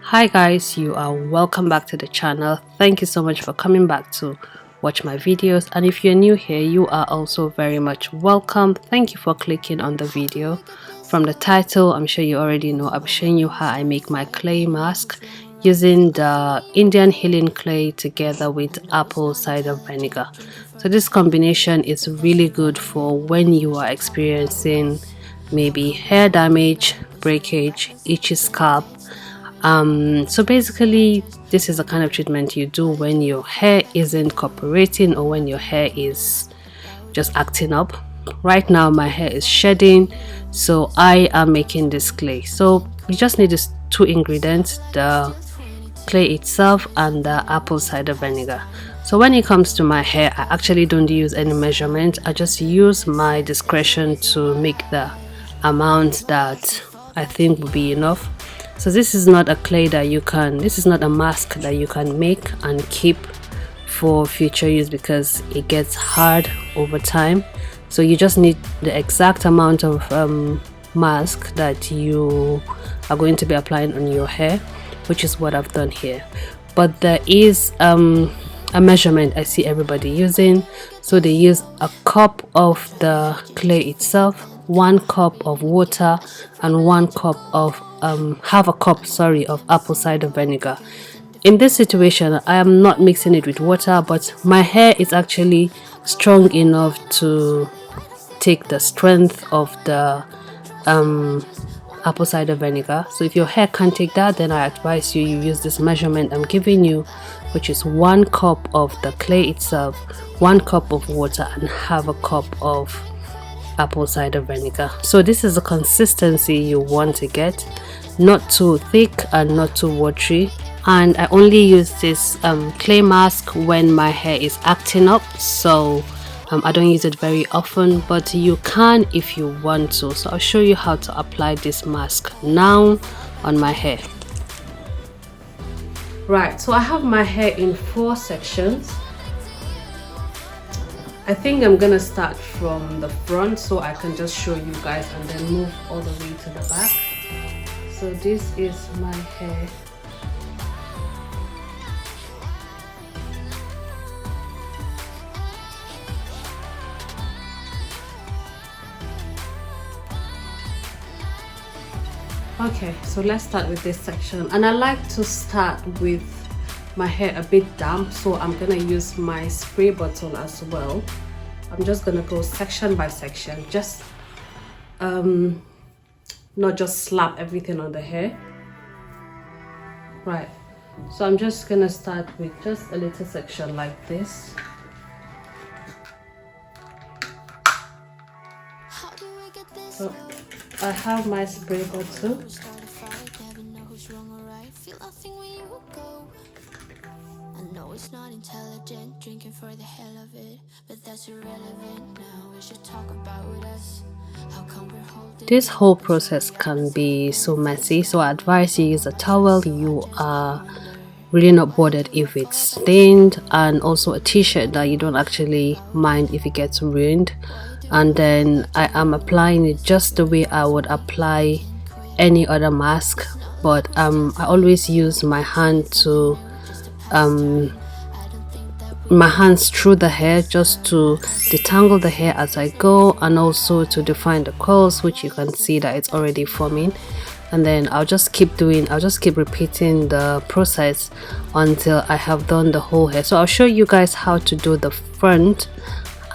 Hi guys, you are welcome back to the channel. Thank you so much for coming back to watch my videos, and if you're new here, you are also very much welcome. Thank you for clicking on the video. From the title, I'm sure you already know I'm showing you how I make my clay mask using the Indian healing clay together with apple cider vinegar. So this combination is really good for when you are experiencing maybe hair damage, breakage, itchy scalp. So basically this is the kind of treatment you do when your hair isn't cooperating or when your hair is just acting up. Right now my hair is shedding, so I am making this clay. So you just need these two ingredients, the clay itself and the apple cider vinegar. So when it comes to my hair, I actually don't use any measurement. I just use my discretion to make the amount that I think would be enough. So this is not a clay that this is not a mask that you can make and keep for future use because it gets hard over time. So you just need the exact amount of mask that you are going to be applying on your hair, which is what I've done here. But there is a measurement I see everybody using. So they use a cup of the clay itself, 1 cup of water, and 1 cup of half a cup of apple cider vinegar. In this situation, I am not mixing it with water, but my hair is actually strong enough to take the strength of the apple cider vinegar. So if your hair can't take that, then I advise you use this measurement I'm giving you, which is 1 cup of the clay itself, 1 cup of water, and half a cup of apple cider vinegar. So this is the consistency you want to get, not too thick and not too watery. And I only use this clay mask when my hair is acting up, so I don't use it very often, but you can if you want to. So I'll show you how to apply this mask now on my hair. Right, so I have my hair in 4 sections. I think I'm gonna start from the front so I can just show you guys and then move all the way to the back. So this is my hair. Okay, so let's start with this section, and I like to start with my hair a bit damp, so I'm gonna use my spray bottle as well. I'm just gonna go section by section, just not just slap everything on the hair. Right, so I'm just gonna start with just a little section like this. So I have my spray bottle. It's not intelligent, drinking for the hell of it, but that's irrelevant now. We should talk about us. How come we're holding? This whole process can be so messy, so I advise you use a towel. You are really not bothered if it's stained, and also a t-shirt that you don't actually mind if it gets ruined. And then I am applying it just the way I would apply any other mask, but I always use my hand to my hands through the hair just to detangle the hair as I go, and also to define the curls, which you can see that it's already forming. And then I'll just keep repeating the process until I have done the whole hair. So I'll show you guys how to do the front,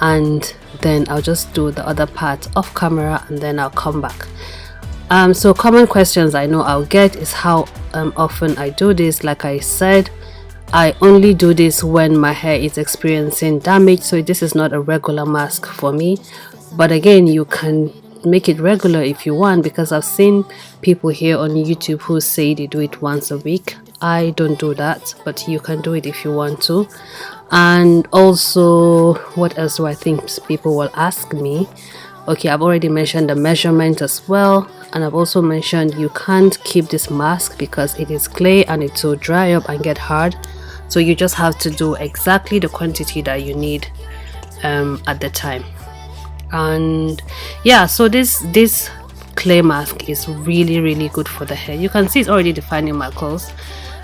and then I'll just do the other part off camera, and then I'll come back. So common questions I know I'll get is how often I do this. Like I said, I only do this when my hair is experiencing damage, so this is not a regular mask for me. But again, you can make it regular if you want, because I've seen people here on YouTube who say they do it once a week. I don't do that, but you can do it if you want to. And also, what else do I think people will ask me? Okay, I've already mentioned the measurement as well, and I've also mentioned you can't keep this mask because it is clay and it will dry up and get hard. So you just have to do exactly the quantity that you need at the time. And yeah, so this clay mask is really good for the hair. You can see it's already defining my curls.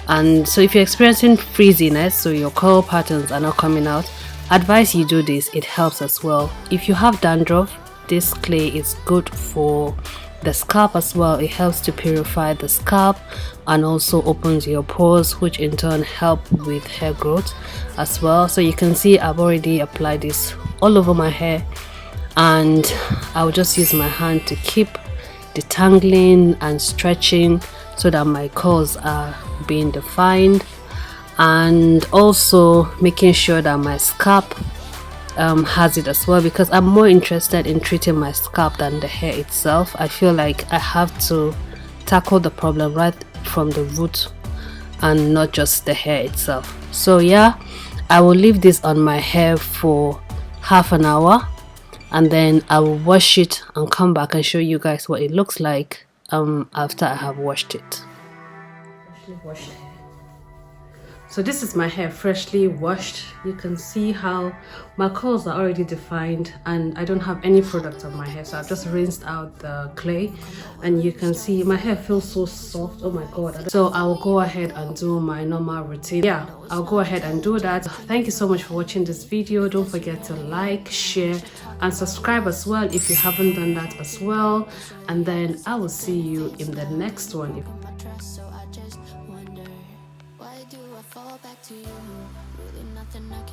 And so if you're experiencing frizziness, so your curl patterns are not coming out, advise you do this. It helps as well. If you have dandruff, this clay is good for the scalp as well. It helps to purify the scalp and also opens your pores, which in turn help with hair growth as well. So you can see I've already applied this all over my hair, and I'll just use my hand to keep detangling and stretching so that my curls are being defined, and also making sure that my scalp has it as well, because I'm more interested in treating my scalp than the hair itself. I feel like I have to tackle the problem right from the root and not just the hair itself. So yeah, I will leave this on my hair for half an hour, and then I will wash it and come back and show you guys what it looks like after I have washed it. Washed hair. So this is my hair freshly washed. You can see how my curls are already defined, and I don't have any product on my hair, so I've just rinsed out the clay, and you can see my hair feels so soft. Oh my god. So I will go ahead and do my normal routine. Yeah, I'll go ahead and do that. Thank you so much for watching this video. Don't forget to like, share and subscribe as well if you haven't done that as well, and then I will see you in the next one. Fall back to you, really nothing I can